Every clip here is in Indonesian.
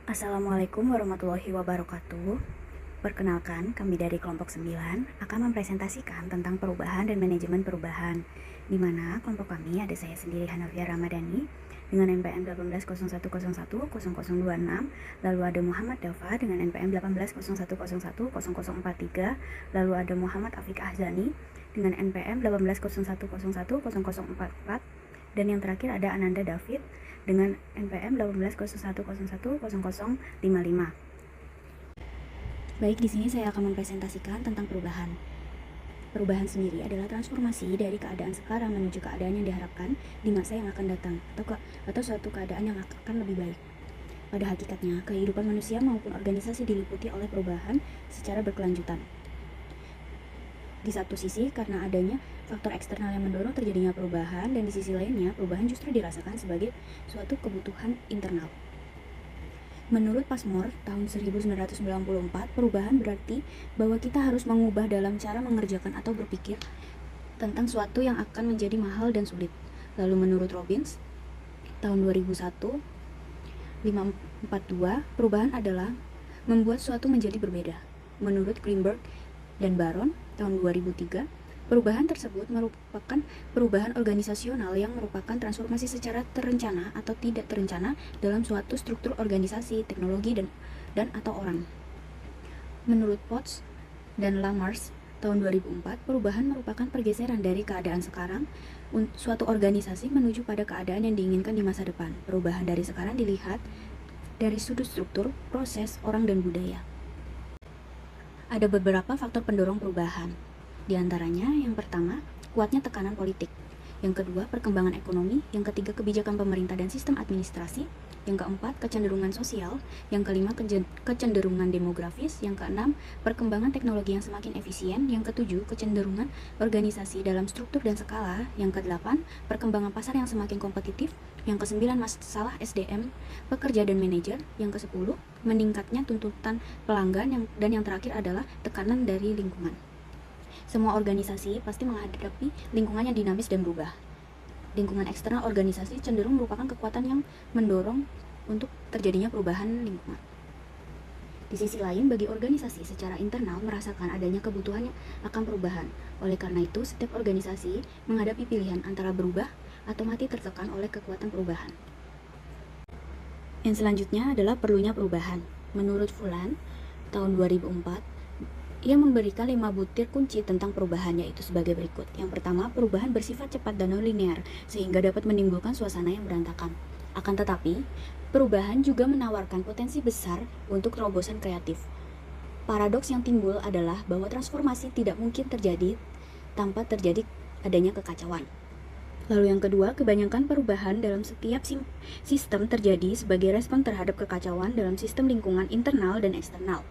Assalamualaikum warahmatullahi wabarakatuh. Perkenalkan, kami dari kelompok 9 akan mempresentasikan tentang perubahan dan manajemen perubahan, di mana kelompok kami ada saya sendiri Hanafia Ramadhani dengan NPM 1801010026, lalu ada Muhammad Dafa dengan NPM 1801010043, lalu ada Muhammad Afiq Ahzani dengan NPM 1801010044, dan yang terakhir ada Ananda David dengan NPM 1801010055. Baik, di sini saya akan mempresentasikan tentang perubahan. Perubahan sendiri adalah transformasi dari keadaan sekarang menuju keadaan yang diharapkan di masa yang akan datang, atau suatu keadaan yang akan lebih baik. Pada hakikatnya, kehidupan manusia maupun organisasi diliputi oleh perubahan secara berkelanjutan. Di satu sisi, karena adanya faktor eksternal yang mendorong terjadinya perubahan, dan di sisi lainnya, perubahan justru dirasakan sebagai suatu kebutuhan internal. Menurut Passmore tahun 1994, perubahan berarti bahwa kita harus mengubah dalam cara mengerjakan atau berpikir tentang suatu yang akan menjadi mahal dan sulit. Lalu menurut Robbins tahun 2001, 542, perubahan adalah membuat suatu menjadi berbeda. Menurut Greenberg dan Baron tahun 2003, perubahan tersebut merupakan perubahan organisasional yang merupakan transformasi secara terencana atau tidak terencana dalam suatu struktur organisasi, teknologi, dan atau orang. Menurut Potts dan Lamers tahun 2004, perubahan merupakan pergeseran dari keadaan sekarang suatu organisasi menuju pada keadaan yang diinginkan di masa depan. Perubahan dari sekarang dilihat dari sudut struktur, proses, orang, dan budaya. Ada beberapa faktor pendorong perubahan. Di antaranya, yang pertama, kuatnya tekanan politik. Yang kedua, perkembangan ekonomi. Yang ketiga, kebijakan pemerintah dan sistem administrasi. Yang keempat, kecenderungan sosial. Yang kelima, kecenderungan demografis. Yang keenam, perkembangan teknologi yang semakin efisien. Yang ketujuh, kecenderungan organisasi dalam struktur dan skala. Yang kedelapan, perkembangan pasar yang semakin kompetitif. Yang kesembilan, masalah SDM, pekerja dan manajer. Yang kesepuluh, meningkatnya tuntutan pelanggan. Dan yang terakhir adalah tekanan dari lingkungan. Semua organisasi pasti menghadapi lingkungan yang dinamis dan berubah. Lingkungan eksternal organisasi cenderung merupakan kekuatan yang mendorong untuk terjadinya perubahan lingkungan. Di sisi lain, bagi organisasi secara internal merasakan adanya kebutuhan akan perubahan. Oleh karena itu, setiap organisasi menghadapi pilihan antara berubah atau mati tertekan oleh kekuatan perubahan. Yang selanjutnya adalah perlunya perubahan. Menurut Fulan, tahun 2004, ia memberikan 5 butir kunci tentang perubahan, yaitu sebagai berikut. Yang pertama, perubahan bersifat cepat dan non-linear, sehingga dapat menimbulkan suasana yang berantakan. Akan tetapi, perubahan juga menawarkan potensi besar untuk terobosan kreatif. Paradoks yang timbul adalah bahwa transformasi tidak mungkin terjadi tanpa terjadi adanya kekacauan. Lalu yang kedua, kebanyakan perubahan dalam setiap sistem terjadi sebagai respon terhadap kekacauan dalam sistem lingkungan internal dan eksternal.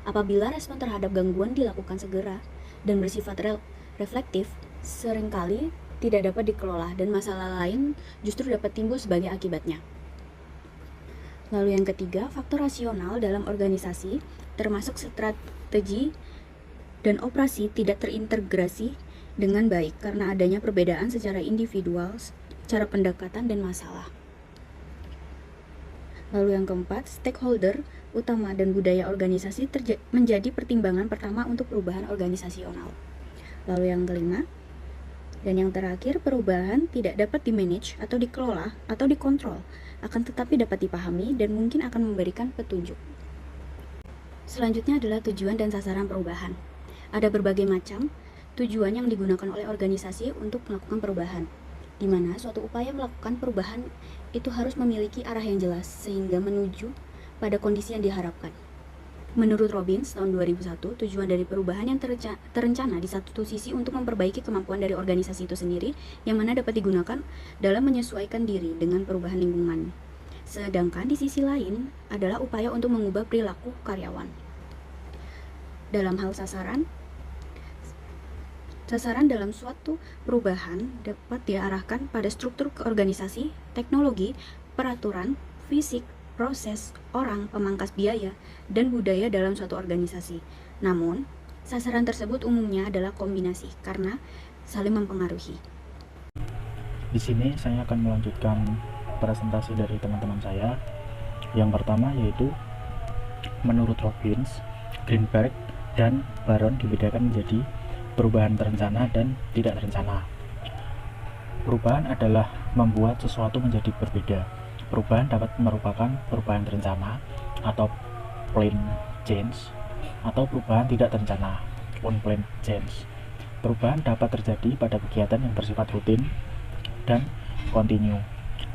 Apabila respon terhadap gangguan dilakukan segera dan bersifat reflektif, seringkali tidak dapat dikelola dan masalah lain justru dapat timbul sebagai akibatnya. Lalu yang ketiga, faktor rasional dalam organisasi termasuk strategi dan operasi tidak terintegrasi dengan baik karena adanya perbedaan secara individual, cara pendekatan, dan masalah. Lalu yang keempat, stakeholder utama dan budaya organisasi menjadi pertimbangan pertama untuk perubahan organisasional. Lalu yang kelima, dan yang terakhir, perubahan tidak dapat dimanage atau dikelola atau dikontrol, akan tetapi dapat dipahami dan mungkin akan memberikan petunjuk. Selanjutnya adalah tujuan dan sasaran perubahan. Ada berbagai macam tujuan yang digunakan oleh organisasi untuk melakukan perubahan, di mana suatu upaya melakukan perubahan itu harus memiliki arah yang jelas sehingga menuju pada kondisi yang diharapkan. Menurut Robbins tahun 2001, tujuan dari perubahan yang terencana di satu sisi untuk memperbaiki kemampuan dari organisasi itu sendiri, yang mana dapat digunakan dalam menyesuaikan diri dengan perubahan lingkungan. Sedangkan di sisi lain adalah upaya untuk mengubah perilaku karyawan. Dalam hal sasaran dalam suatu perubahan dapat diarahkan pada struktur organisasi, teknologi, peraturan, fisik, proses, orang, pemangkas biaya, dan budaya dalam suatu organisasi. Namun, sasaran tersebut umumnya adalah kombinasi karena saling mempengaruhi. Di sini saya akan melanjutkan presentasi dari teman-teman saya. Yang pertama yaitu menurut Robbins, Greenberg, dan Baron dibedakan menjadi perubahan terencana dan tidak terencana. Perubahan adalah membuat sesuatu menjadi berbeda. Perubahan dapat merupakan perubahan terencana atau planned change, atau perubahan tidak terencana unplanned change. Perubahan dapat terjadi pada kegiatan yang bersifat rutin dan kontinu.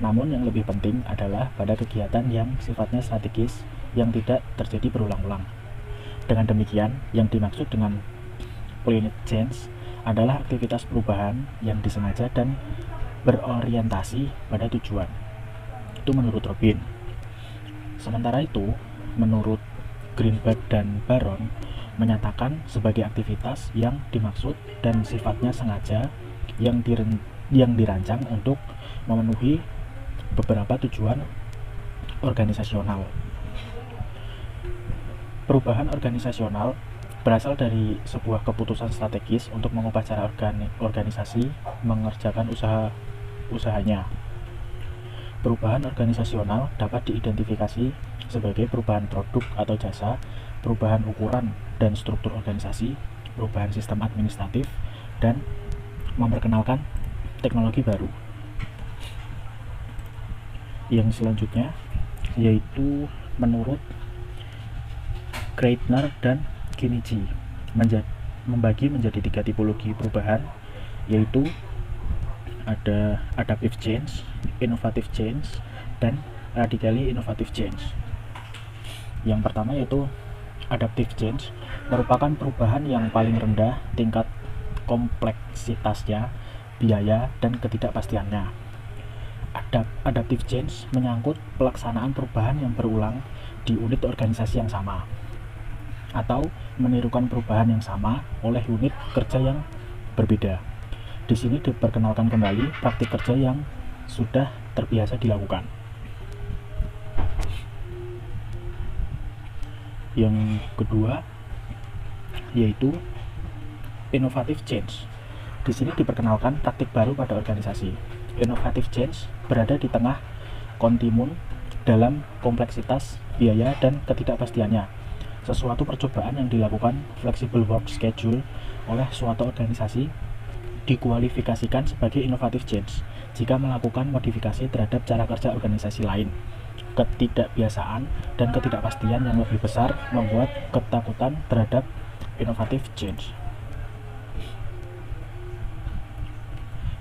Namun yang lebih penting adalah pada kegiatan yang sifatnya strategis yang tidak terjadi berulang-ulang. Dengan demikian, yang dimaksud dengan planned change adalah aktivitas perubahan yang disengaja dan berorientasi pada tujuan. Itu menurut Robin. Sementara itu, menurut Greenberg dan Baron menyatakan sebagai aktivitas yang dimaksud dan sifatnya sengaja yang dirancang untuk memenuhi beberapa tujuan organisasional. Perubahan organisasional berasal dari sebuah keputusan strategis untuk mengubah cara organisasi mengerjakan usahanya. Perubahan organisasional dapat diidentifikasi sebagai perubahan produk atau jasa, perubahan ukuran dan struktur organisasi, perubahan sistem administratif, dan memperkenalkan teknologi baru. Yang selanjutnya yaitu menurut Kreitner dan Kinichi membagi menjadi 3 tipologi perubahan, yaitu ada adaptive change, innovative change, dan radically innovative change. Yang pertama yaitu adaptive change, merupakan perubahan yang paling rendah tingkat kompleksitasnya, biaya, dan ketidakpastiannya. Adaptive change menyangkut pelaksanaan perubahan yang berulang di unit organisasi yang sama, atau menirukan perubahan yang sama oleh unit kerja yang berbeda. Di sini diperkenalkan kembali praktik kerja yang sudah terbiasa dilakukan. Yang kedua yaitu innovative change. Di sini diperkenalkan praktik baru pada organisasi. Innovative change berada di tengah kontimun dalam kompleksitas, biaya, dan ketidakpastiannya. Sesuatu percobaan yang dilakukan flexible work schedule oleh suatu organisasi dikualifikasikan sebagai innovative change jika melakukan modifikasi terhadap cara kerja organisasi lain. Ketidakbiasaan dan ketidakpastian yang lebih besar membuat ketakutan terhadap innovative change.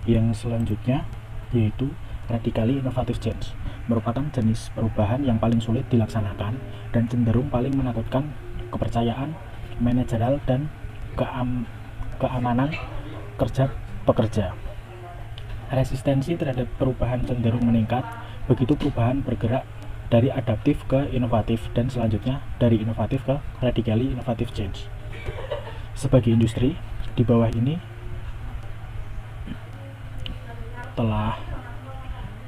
Yang selanjutnya yaitu radically innovative change, merupakan jenis perubahan yang paling sulit dilaksanakan dan cenderung paling menakutkan kepercayaan manajerial dan keamanan kerja pekerja. Resistensi terhadap perubahan cenderung meningkat begitu perubahan bergerak dari adaptif ke inovatif dan selanjutnya dari inovatif ke radically innovative change. Sebagai industri, di bawah ini telah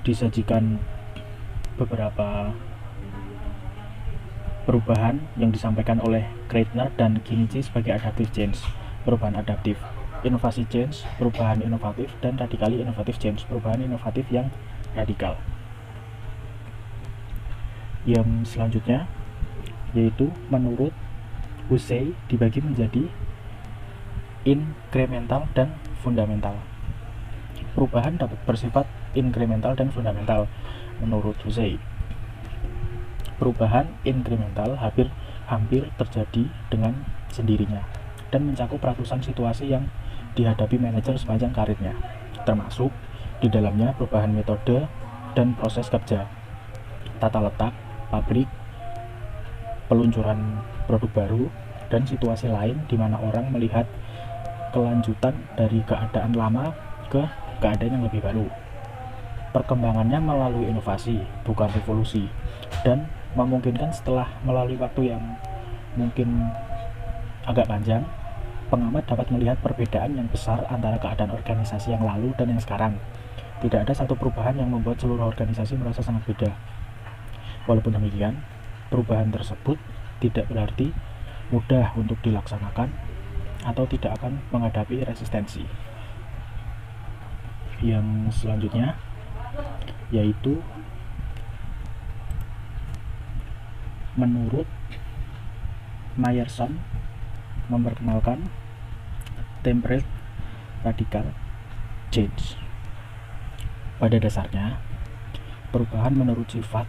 disajikan beberapa perubahan yang disampaikan oleh Kreitner dan Kinichi sebagai adaptive change, perubahan adaptif, inovasi change, perubahan inovatif, dan radically innovative change, perubahan inovatif yang radikal. Yang selanjutnya yaitu menurut Hussey dibagi menjadi incremental dan fundamental. Perubahan dapat bersifat incremental dan fundamental menurut Hussey. Perubahan incremental hampir terjadi dengan sendirinya dan mencakup ratusan situasi yang dihadapi manajer sepanjang karirnya, termasuk di dalamnya perubahan metode dan proses kerja, tata letak, pabrik, peluncuran produk baru, dan situasi lain di mana orang melihat kelanjutan dari keadaan lama ke keadaan yang lebih baru. Perkembangannya melalui inovasi, bukan revolusi, dan memungkinkan setelah melalui waktu yang mungkin agak panjang, pengamat dapat melihat perbedaan yang besar antara keadaan organisasi yang lalu dan yang sekarang. Tidak ada satu perubahan yang membuat seluruh organisasi merasa sangat beda. Walaupun demikian, perubahan tersebut tidak berarti mudah untuk dilaksanakan atau tidak akan menghadapi resistensi. Yang selanjutnya yaitu menurut Meyerson memperkenalkan temperate radical change. Pada dasarnya, perubahan menurut sifat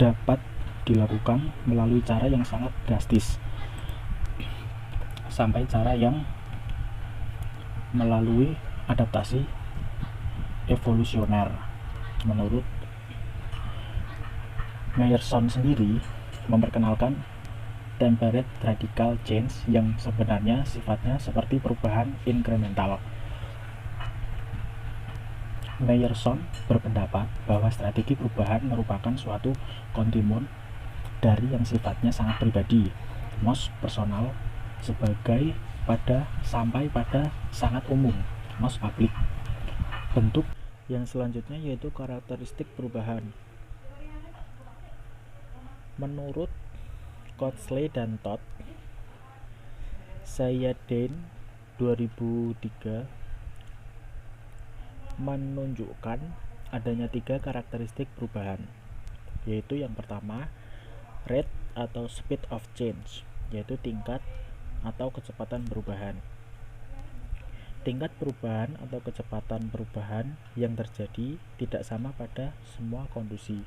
dapat dilakukan melalui cara yang sangat drastis sampai cara yang melalui adaptasi evolusioner. Menurut Meyerson sendiri memperkenalkan temperate radical change yang sebenarnya sifatnya seperti perubahan inkremental. Meyerson berpendapat bahwa strategi perubahan merupakan suatu kontinuen dari yang sifatnya sangat pribadi, most personal, sebagai sampai pada sangat umum, most public. Bentuk yang selanjutnya yaitu karakteristik perubahan. Menurut Cotsley dan Todd, Sayadain 2003 menunjukkan adanya 3 karakteristik perubahan, yaitu yang pertama rate atau speed of change, yaitu tingkat atau kecepatan perubahan. Tingkat perubahan atau kecepatan perubahan yang terjadi tidak sama pada semua kondisi.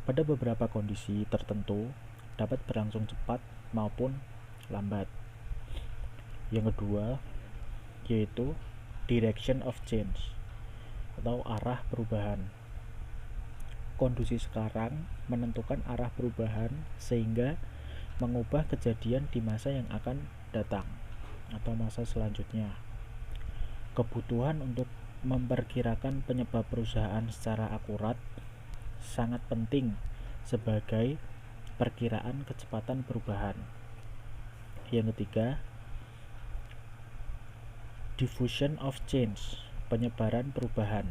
Pada beberapa kondisi tertentu dapat berlangsung cepat maupun lambat. Yang kedua yaitu direction of change atau arah perubahan. Kondisi sekarang menentukan arah perubahan sehingga mengubah kejadian di masa yang akan datang atau masa selanjutnya. Kebutuhan untuk memperkirakan penyebab perubahan secara akurat sangat penting sebagai perkiraan kecepatan perubahan. Yang ketiga, diffusion of change, penyebaran perubahan.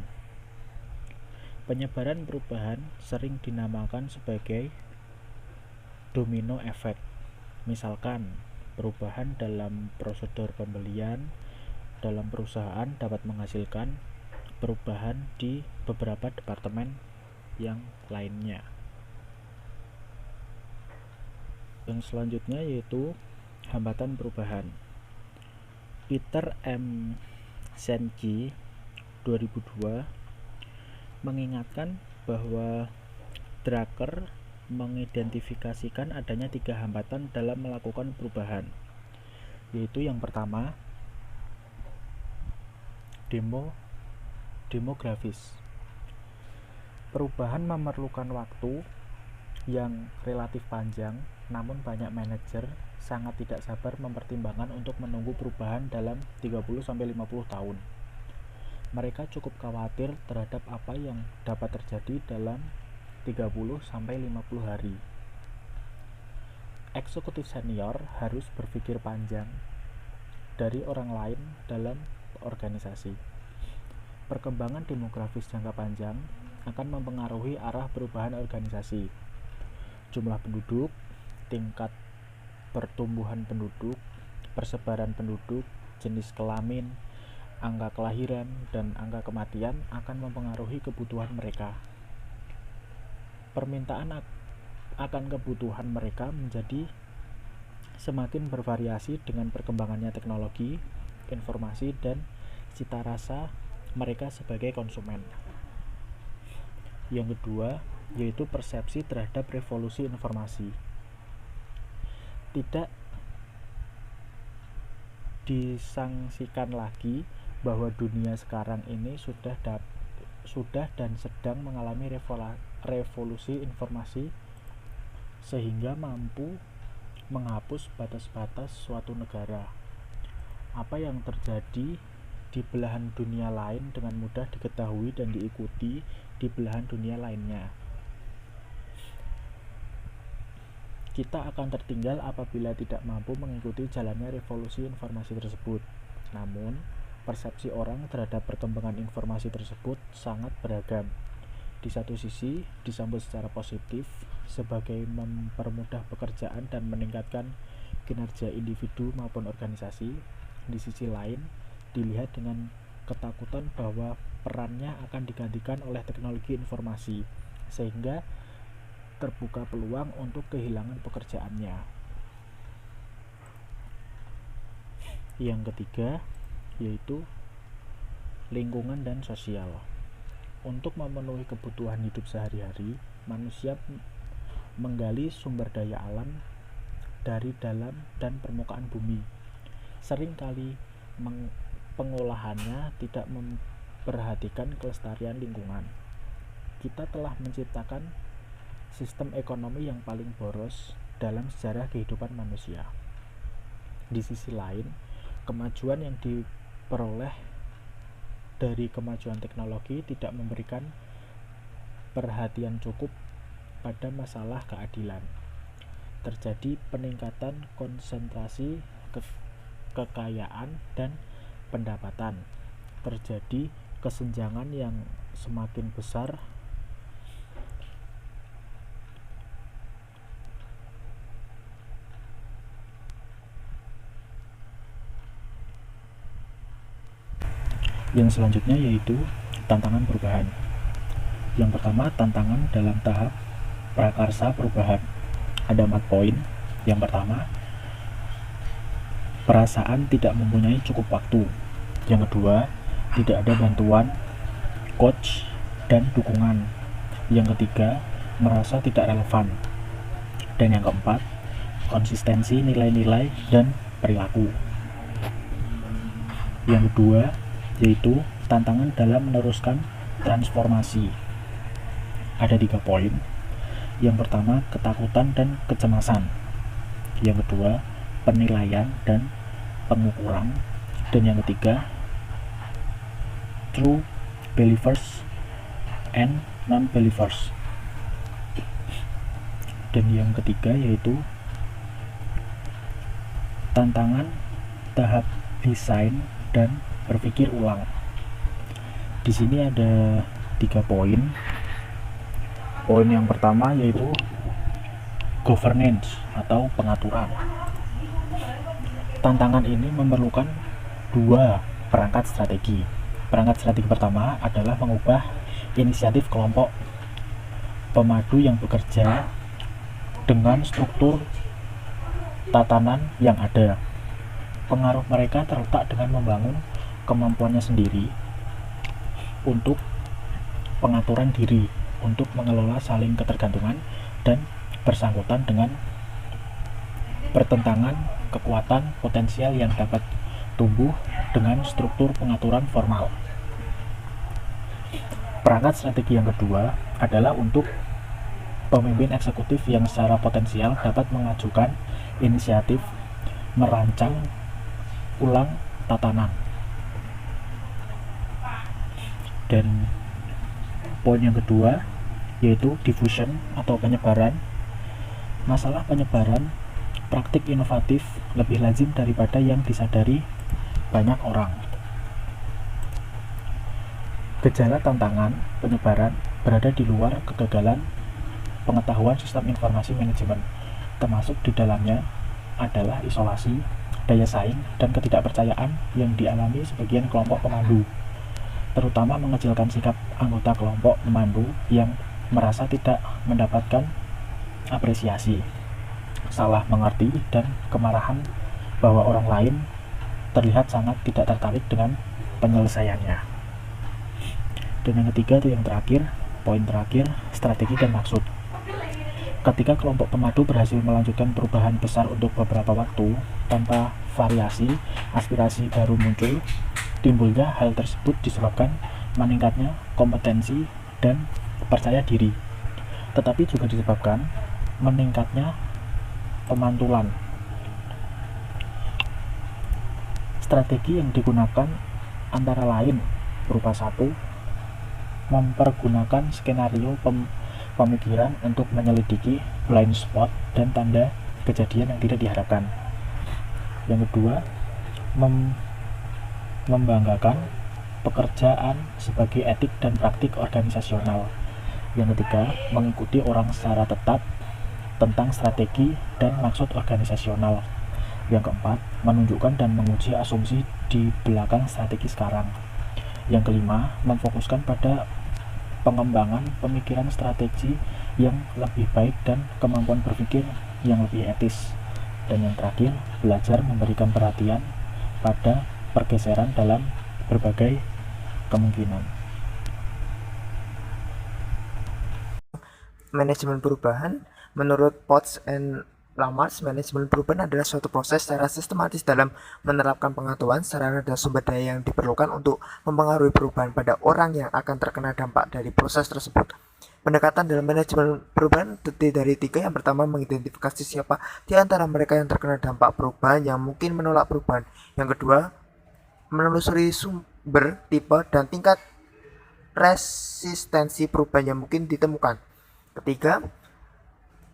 Penyebaran perubahan sering dinamakan sebagai domino effect. Misalkan, perubahan dalam prosedur pembelian dalam perusahaan dapat menghasilkan perubahan di beberapa departemen yang lainnya. Yang selanjutnya yaitu hambatan perubahan. Peter M. Senge 2002 mengingatkan bahwa Drucker mengidentifikasikan adanya 3 hambatan dalam melakukan perubahan, yaitu yang pertama demografis. Perubahan memerlukan waktu yang relatif panjang, namun banyak manajer sangat tidak sabar mempertimbangkan untuk menunggu perubahan dalam 30-50 tahun. Mereka cukup khawatir terhadap apa yang dapat terjadi dalam 30-50 hari. Eksekutif senior harus berpikir panjang dari orang lain dalam organisasi. Perkembangan demografis jangka panjang akan mempengaruhi arah perubahan organisasi. Jumlah penduduk, tingkat pertumbuhan penduduk, persebaran penduduk, jenis kelamin, angka kelahiran, dan angka kematian akan mempengaruhi kebutuhan mereka. Permintaan akan kebutuhan mereka menjadi semakin bervariasi dengan perkembangannya teknologi, informasi, dan cita rasa mereka sebagai konsumen. Yang kedua yaitu persepsi terhadap revolusi informasi. Tidak disangsikan lagi bahwa dunia sekarang ini sudah dan sedang mengalami revolusi informasi sehingga mampu menghapus batas-batas suatu negara. Apa yang terjadi di belahan dunia lain dengan mudah diketahui dan diikuti di belahan dunia lainnya. Kita akan tertinggal apabila tidak mampu mengikuti jalannya revolusi informasi tersebut. Namun, persepsi orang terhadap perkembangan informasi tersebut sangat beragam. Di satu sisi, disambut secara positif sebagai mempermudah pekerjaan dan meningkatkan kinerja individu maupun organisasi. Di sisi lain, dilihat dengan ketakutan bahwa perannya akan digantikan oleh teknologi informasi, sehingga terbuka peluang untuk kehilangan pekerjaannya. Yang ketiga yaitu lingkungan dan sosial. Untuk memenuhi kebutuhan hidup sehari-hari, manusia menggali sumber daya alam dari dalam dan permukaan bumi. Seringkali pengolahannya tidak memperhatikan kelestarian lingkungan. Kita telah menciptakan sistem ekonomi yang paling boros dalam sejarah kehidupan manusia. Di sisi lain, kemajuan yang diperoleh dari kemajuan teknologi tidak memberikan perhatian cukup pada masalah keadilan. Terjadi peningkatan konsentrasi kekayaan dan pendapatan. Terjadi kesenjangan yang semakin besar Yang selanjutnya yaitu tantangan perubahan. Yang pertama, tantangan dalam tahap prakarsa perubahan. Ada 4 poin. Yang pertama, perasaan tidak mempunyai cukup waktu. Yang kedua, tidak ada bantuan, coach, dan dukungan. Yang ketiga, merasa tidak relevan. Dan yang keempat, konsistensi nilai-nilai dan perilaku. Yang kedua yaitu tantangan dalam meneruskan transformasi. Ada 3 poin. Yang pertama, ketakutan dan kecemasan. Yang kedua, penilaian dan pengukuran. Dan yang ketiga, true believers and non-believers. Dan yang ketiga yaitu tantangan tahap desain dan berpikir ulang. Di sini ada 3 poin. Poin yang pertama yaitu governance atau pengaturan. Tantangan ini memerlukan 2 perangkat strategi. Perangkat strategi pertama adalah mengubah inisiatif kelompok pemadu yang bekerja dengan struktur tatanan yang ada. Pengaruh mereka terletak dengan membangun kemampuannya sendiri untuk pengaturan diri, untuk mengelola saling ketergantungan dan bersangkutan dengan pertentangan kekuatan potensial yang dapat tumbuh dengan struktur pengaturan formal. Perangkat strategi yang kedua adalah untuk pemimpin eksekutif yang secara potensial dapat mengajukan inisiatif merancang ulang tatanan. Dan poin yang kedua yaitu diffusion atau penyebaran. Masalah penyebaran praktik inovatif lebih lazim daripada yang disadari banyak orang. Gejala tantangan penyebaran berada di luar kegagalan pengetahuan sistem informasi manajemen, termasuk di dalamnya adalah isolasi, daya saing, dan ketidakpercayaan yang dialami sebagian kelompok pemandu, terutama mengecilkan sikap anggota kelompok pemandu yang merasa tidak mendapatkan apresiasi, salah mengerti, dan kemarahan bahwa orang lain terlihat sangat tidak tertarik dengan penyelesaiannya. Dan yang ketiga itu yang terakhir, poin terakhir, strategi dan maksud. Ketika kelompok pemadu berhasil melanjutkan perubahan besar untuk beberapa waktu tanpa variasi, aspirasi baru muncul. Timbulnya hal tersebut disebabkan meningkatnya kompetensi dan percaya diri, tetapi juga disebabkan meningkatnya pemantulan. Strategi yang digunakan antara lain berupa 1. Mempergunakan skenario pemikiran untuk menyelidiki blind spot dan tanda kejadian yang tidak diharapkan. Yang kedua, membanggakan pekerjaan sebagai etik dan praktik organisasional. Yang ketiga, mengikuti orang secara tetap tentang strategi dan maksud organisasional. Yang keempat, menunjukkan dan menguji asumsi di belakang strategi sekarang. Yang kelima, memfokuskan pada pengembangan pemikiran strategi yang lebih baik dan kemampuan berpikir yang lebih etis. Dan yang terakhir, belajar memberikan perhatian pada pergeseran dalam berbagai kemungkinan. Manajemen perubahan, menurut Potts and Lamarche, manajemen perubahan adalah suatu proses secara sistematis dalam menerapkan pengetahuan, sarana, dan sumber daya yang diperlukan untuk mempengaruhi perubahan pada orang yang akan terkena dampak dari proses tersebut. Pendekatan dalam manajemen perubahan terdiri dari 3. Yang pertama, mengidentifikasi siapa di antara mereka yang terkena dampak perubahan yang mungkin menolak perubahan. Yang kedua, menelusuri sumber, tipe, dan tingkat resistensi perubahan yang mungkin ditemukan. Ketiga,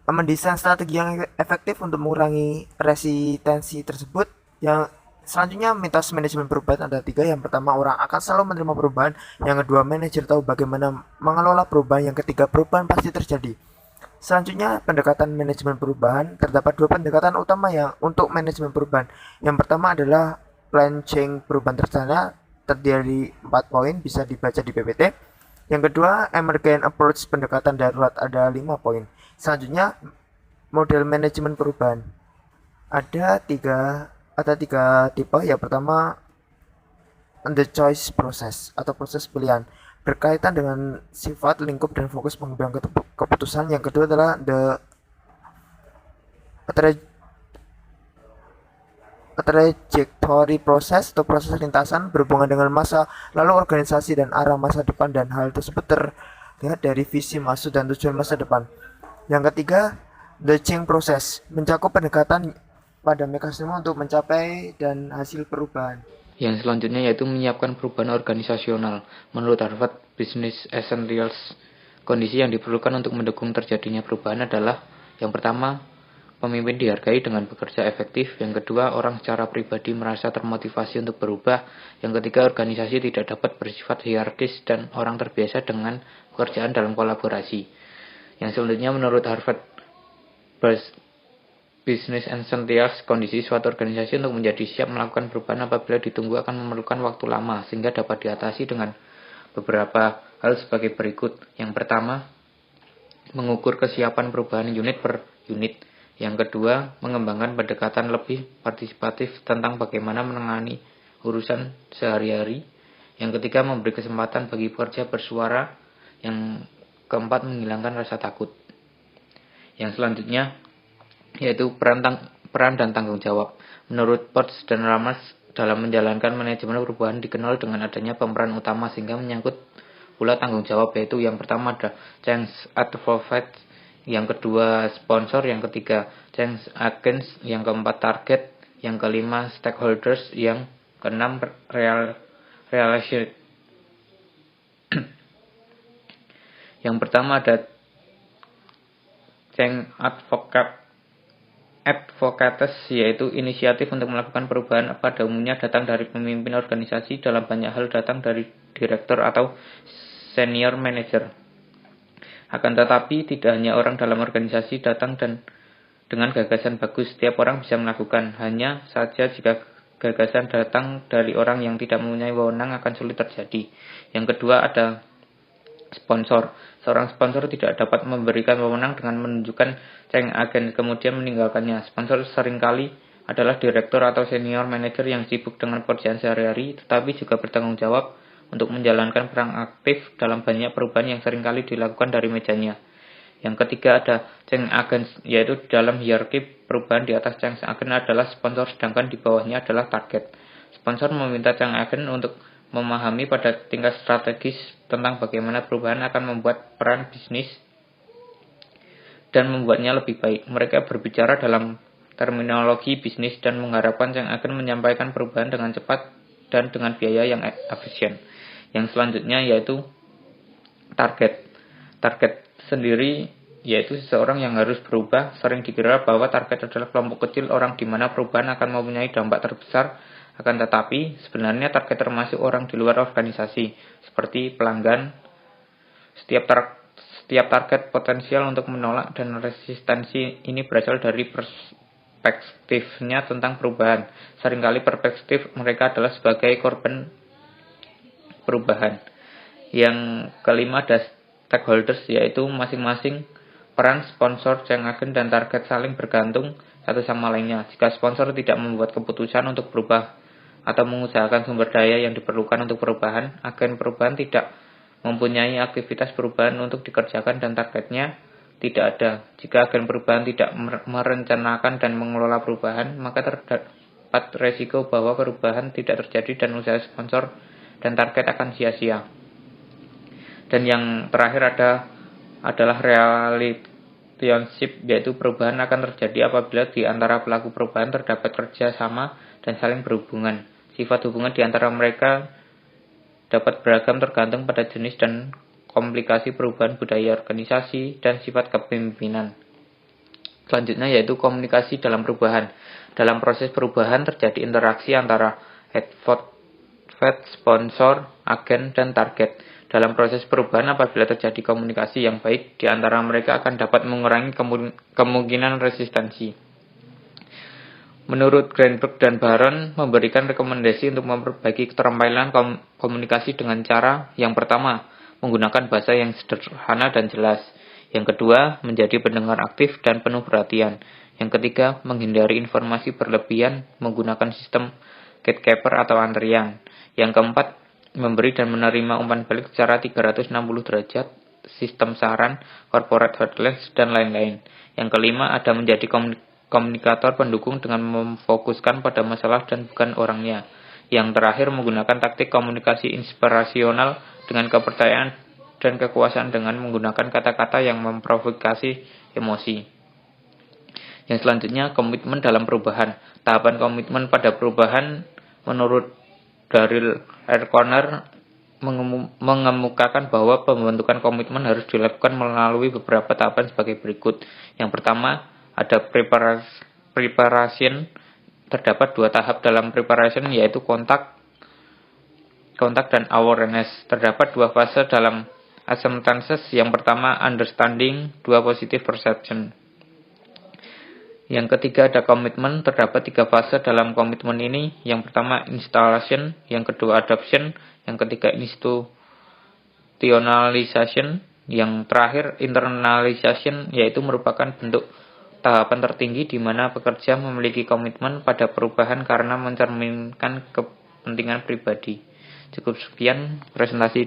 mendesain strategi yang efektif untuk mengurangi resistensi tersebut. Yang selanjutnya, mitos manajemen perubahan ada 3. Yang pertama, orang akan selalu menerima perubahan. Yang kedua, manajer tahu bagaimana mengelola perubahan. Yang ketiga, perubahan pasti terjadi. Selanjutnya, pendekatan manajemen perubahan. Terdapat 2 pendekatan utama yang untuk manajemen perubahan. Yang pertama adalah plan change perubahan terencana, terdiri 4 poin, bisa dibaca di PPT. Yang kedua, emergent approach, pendekatan darurat, ada 5 poin. Selanjutnya, model manajemen perubahan. Ada tiga tipe. Yang pertama, the choice process atau proses pilihan, berkaitan dengan sifat, lingkup, dan fokus pengambilan keputusan. Yang kedua adalah the trajectory process atau proses lintasan, berhubungan dengan masa lalu organisasi dan arah masa depan, dan hal tersebut terlihat dari visi, maksud, dan tujuan masa depan. Yang ketiga, the change process, mencakup pendekatan pada mekanisme untuk mencapai dan hasil perubahan. Yang selanjutnya yaitu menyiapkan perubahan organisasional. Menurut Harvard Business Essentials, kondisi yang diperlukan untuk mendukung terjadinya perubahan adalah: yang pertama, pemimpin dihargai dengan bekerja efektif. Yang kedua, orang secara pribadi merasa termotivasi untuk berubah. Yang ketiga, organisasi tidak dapat bersifat hierarkis dan orang terbiasa dengan pekerjaan dalam kolaborasi. Yang selanjutnya, menurut Harvard Business Essentials, kondisi suatu organisasi untuk menjadi siap melakukan perubahan apabila ditunggu akan memerlukan waktu lama, sehingga dapat diatasi dengan beberapa hal sebagai berikut. Yang pertama, mengukur kesiapan perubahan unit per unit. Yang kedua, mengembangkan pendekatan lebih partisipatif tentang bagaimana menangani urusan sehari-hari. Yang ketiga, memberi kesempatan bagi pekerja bersuara. Yang keempat, menghilangkan rasa takut. Yang selanjutnya yaitu peran dan tanggung jawab. Menurut Potts dan Lamarche, dalam menjalankan manajemen perubahan dikenal dengan adanya pemeran utama, sehingga menyangkut pula tanggung jawab, yaitu yang pertama ada change advocate, yang kedua sponsor, yang ketiga change agents, yang keempat target, yang kelima stakeholders, yang keenam relation. Yang pertama ada change advocates, yaitu inisiatif untuk melakukan perubahan pada umumnya datang dari pemimpin organisasi, dalam banyak hal datang dari direktur atau senior manager. Akan tetapi, tidak hanya orang dalam organisasi datang dan dengan gagasan bagus, setiap orang bisa melakukan. Hanya saja jika gagasan datang dari orang yang tidak mempunyai wewenang akan sulit terjadi. Yang kedua ada sponsor. Seorang sponsor tidak dapat memberikan wewenang dengan menunjukkan change agent kemudian meninggalkannya. Sponsor seringkali adalah direktur atau senior manager yang sibuk dengan pekerjaan sehari-hari, tetapi juga bertanggung jawab untuk menjalankan peran aktif dalam banyak perubahan yang seringkali dilakukan dari mejanya. Yang ketiga ada change agents, yaitu dalam hierarki perubahan di atas change agent adalah sponsor, sedangkan di bawahnya adalah target. Sponsor meminta change agent untuk memahami pada tingkat strategis tentang bagaimana perubahan akan membuat peran bisnis dan membuatnya lebih baik. Mereka berbicara dalam terminologi bisnis dan mengharapkan change agent menyampaikan perubahan dengan cepat dan dengan biaya yang efisien. Yang selanjutnya yaitu target. Target sendiri yaitu seseorang yang harus berubah. Sering dikira bahwa target adalah kelompok kecil orang di mana perubahan akan mempunyai dampak terbesar. Akan tetapi, sebenarnya target termasuk orang di luar organisasi, seperti pelanggan. Setiap target potensial untuk menolak dan resistensi ini berasal dari perspektifnya tentang perubahan. Seringkali perspektif mereka adalah sebagai korban perubahan. Yang kelima ada stakeholders, yaitu masing-masing peran sponsor, change agent, dan target saling bergantung satu sama lainnya. Jika sponsor tidak membuat keputusan untuk berubah atau mengusahakan sumber daya yang diperlukan untuk perubahan. Agen perubahan tidak mempunyai aktivitas perubahan untuk dikerjakan dan targetnya tidak ada. Jika agen perubahan tidak merencanakan dan mengelola perubahan, maka terdapat resiko bahwa perubahan tidak terjadi dan usaha sponsor dan target akan sia-sia. Dan yang terakhir adalah relationship, yaitu perubahan akan terjadi apabila di antara pelaku perubahan terdapat kerja sama dan saling berhubungan. Sifat hubungan di antara mereka dapat beragam tergantung pada jenis dan komplikasi perubahan budaya organisasi dan sifat kepemimpinan. Selanjutnya yaitu komunikasi dalam perubahan. Dalam proses perubahan terjadi interaksi antara head, sponsor, agen, dan target. Dalam proses perubahan apabila terjadi komunikasi yang baik di antara mereka akan dapat mengurangi kemungkinan resistensi. Menurut Greenberg dan Baron memberikan rekomendasi untuk memperbaiki keterampilan komunikasi dengan cara yang pertama, menggunakan bahasa yang sederhana dan jelas. Yang kedua, menjadi pendengar aktif dan penuh perhatian. Yang ketiga, menghindari informasi berlebihan menggunakan sistem gatekeeper atau antrian. Yang keempat, memberi dan menerima umpan balik secara 360 derajat, sistem saran, corporate headlines, dan lain-lain. Yang kelima, ada menjadi komunikator pendukung dengan memfokuskan pada masalah dan bukan orangnya. Yang terakhir, menggunakan taktik komunikasi inspirasional dengan kepercayaan dan kekuasaan dengan menggunakan kata-kata yang memprovokasi emosi. Yang selanjutnya, komitmen dalam perubahan. Tahapan komitmen pada perubahan menurut Daryl R. Conner mengemukakan bahwa pembentukan komitmen harus dilakukan melalui beberapa tahapan sebagai berikut. Yang pertama, ada preparation. Terdapat 2 tahap dalam preparation, yaitu kontak dan awareness. Terdapat 2 fase dalam acceptances. Yang pertama, understanding, 2 positive perception. Yang ketiga ada komitmen. Terdapat 3 fase dalam komitmen ini. Yang pertama, installation. Yang kedua, adoption. Yang ketiga, institutionalization. Yang terakhir, internalization, yaitu merupakan bentuk tahapan tertinggi di mana pekerja memiliki komitmen pada perubahan karena mencerminkan kepentingan pribadi. Cukup sekian presentasi